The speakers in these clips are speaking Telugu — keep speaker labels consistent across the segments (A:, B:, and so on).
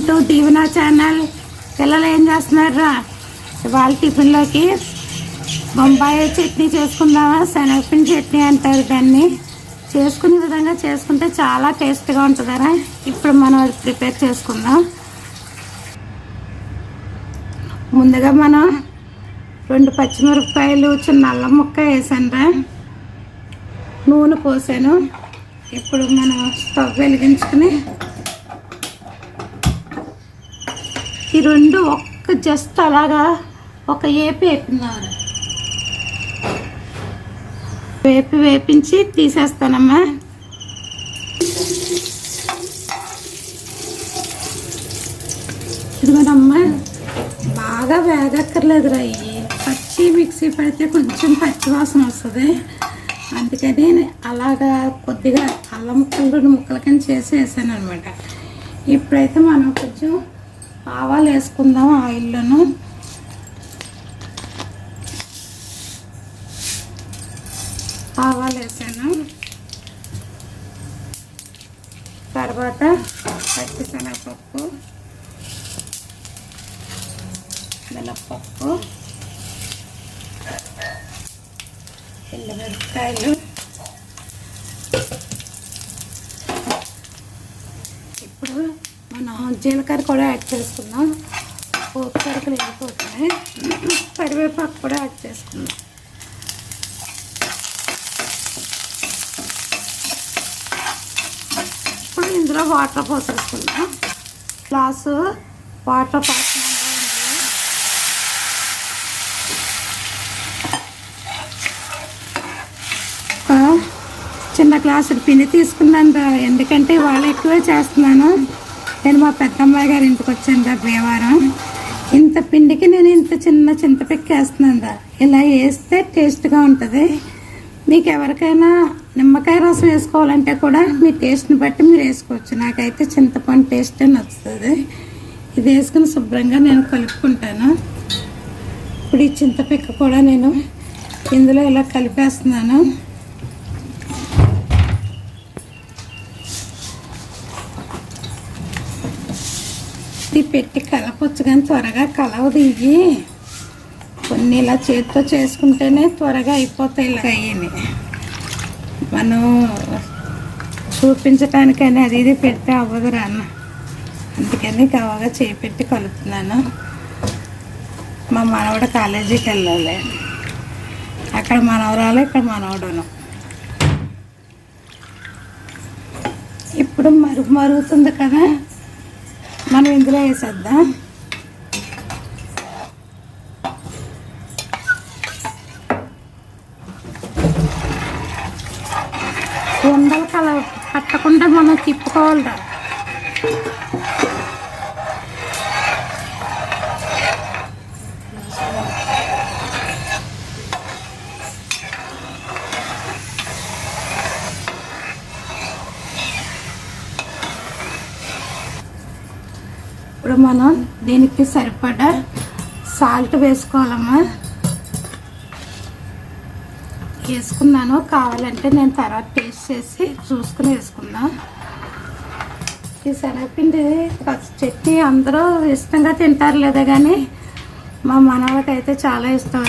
A: To Deevena channel. పిల్లలు ఏం చేస్తున్నారా? ఇవాళ టిఫిన్లోకి బొంబాయి చట్నీ చేసుకుందామా, శనగపిండి చట్నీ అంటారు దాన్ని. చేసుకునే విధంగా చేసుకుంటే చాలా టేస్ట్గా ఉంటుందరా. ఇప్పుడు మనం అది ప్రిపేర్ చేసుకుందాం. ముందుగా మనం 2 పచ్చిమిరపకాయలు, చిన్న అల్లం ముక్క వేసానురా. నూనె పోసాను. ఇప్పుడు మనం స్టవ్ వెలిగించుకుని ఈ 2 జస్ట్ అలాగా ఒక వేపిందాం. వేపించి తీసేస్తానమ్మా. ఇదిగోనమ్మా, బాగా వేగక్కర్లేదురా. ఇవి పచ్చి మిక్సీ పడితే కొంచెం పచ్చి వాసన వస్తుంది. అందుకని అలాగా కొద్దిగా అల్లం ముక్కలు 2 ముక్కల కింద చేసి వేసాను అనమాట. ఇప్పుడైతే మనం కొంచెం ఆవాలు వేసుకుందాం. ఆయిల్లోను ఆవాలు వేసాను. తర్వాత పచ్చిశనగపప్పు, మినప్పప్పు, ఎండుమిరపకాయలు, ఇప్పుడు మనం జీలకర్ర కూడా యాడ్ చేసుకుందాం. పోపు సరుకులు వేగిపోతున్నాయి. కరివేపాకు కూడా యాడ్ చేసుకుందాం. ఇప్పుడు ఇందులో వాటర్ పోసేసుకుందాం. గ్లాసు వాటర్ పోసుకుందాం. చిన్న గ్లాసులు పిండి తీసుకున్నాను. ఎందుకంటే వాళ్ళు ఎక్కువే చేస్తున్నాను. నేను మా పెద్దమ్మాయి గారి ఇంటికి వచ్చాను భీమవరం. ఇంత పిండికి నేను ఇంత చిన్న చింతపిక్క వేస్తున్నాను. ఇలా వేస్తే టేస్ట్గా ఉంటుంది. మీకు ఎవరికైనా నిమ్మకాయ రసం వేసుకోవాలంటే కూడా మీ టేస్ట్ని బట్టి మీరు వేసుకోవచ్చు. నాకైతే చింతపండు టేస్ట్ నచ్చుతుంది. ఇది వేసుకుని శుభ్రంగా నేను కలుపుకుంటాను. ఇప్పుడు ఈ చింతపిక్క కూడా నేను ఇందులో ఇలా కలిపేస్తున్నాను. పెట్టి కలపొచ్చు, కానీ త్వరగా కలవదు. ఇవి కొన్ని ఇలా చేతితో చేసుకుంటేనే త్వరగా అయిపోతాయి. ఇలా అయ్యని మనం చూపించటానికని అది ఇది పెడితే అవ్వదు రాన్న. అందుకని కవగా చేపెట్టి కలుపుతున్నాను. మా మనవడు కాలేజీకి వెళ్ళాలి. అక్కడ మనవరాలు, ఇక్కడ మనవడును. ఇప్పుడు మరుగుతుంది కదా, మనం ఇందులో వేసేద్దాం. ఉండలు కట్టకుండా మనం తిప్పుకోవాలిరా. ఇప్పుడు మనం దీనికి సరిపడా సాల్ట్ వేసుకోవాలమ్మా. వేసుకున్నాను. కావాలంటే నేను తర్వాత టేస్ట్ చేసి చూసుకుని వేసుకుందాం. ఈ శనగపిండి చట్నీ అందరూ ఇష్టంగా తింటారు లేదా, కానీ మా మనవాళ్ళకైతే చాలా ఇష్టం.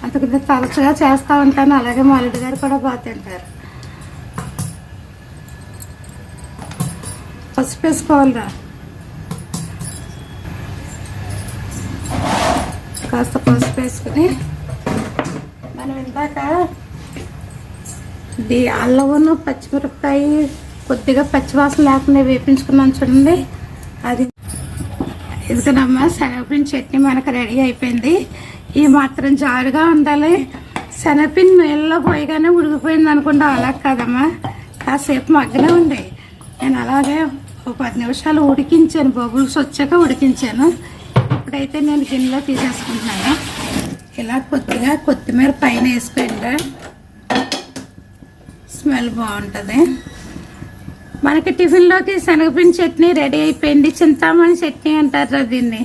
A: అందుకని తరచుగా చేస్తూ ఉంటాను. అలాగే మా అల్లుడి గారు కూడా బాగా తింటారు. పసుపు వేసుకోవాలిరా. కాస్త పసుపు వేసుకుని మనం ఇందాక అల్లమును పచ్చిమిరపకాయ కొద్దిగా పచ్చివాసన లేకుండా వేపించుకున్నాం చూడండి. అది ఇదిగోనమ్మా, శనగపిండి చట్నీ మనకు రెడీ అయిపోయింది. ఈ మాత్రం జారుగా ఉండాలి. శనగపిండి నీళ్ళలో పోయగానే ఉడికిపోయింది అనుకుంటా. అలా కాదమ్మా, కాసేపు మగ్గనే ఉంది. నేను అలాగే ఒక 10 నిమిషాలు ఉడికించాను. బబుల్స్ వచ్చాక ఉడికించాను. ఇప్పుడైతే నేను గిన్నెలో తీసేసుకుంటున్నాను. ఇలా కొద్దిగా కొత్తిమీర పైన వేసుకోండి, స్మెల్ బాగుంటుంది. మనకి టిఫిన్లోకి శనగపిండి చట్నీ రెడీ అయిపోయింది. చింతామణి చట్నీ అంటారు దీన్ని.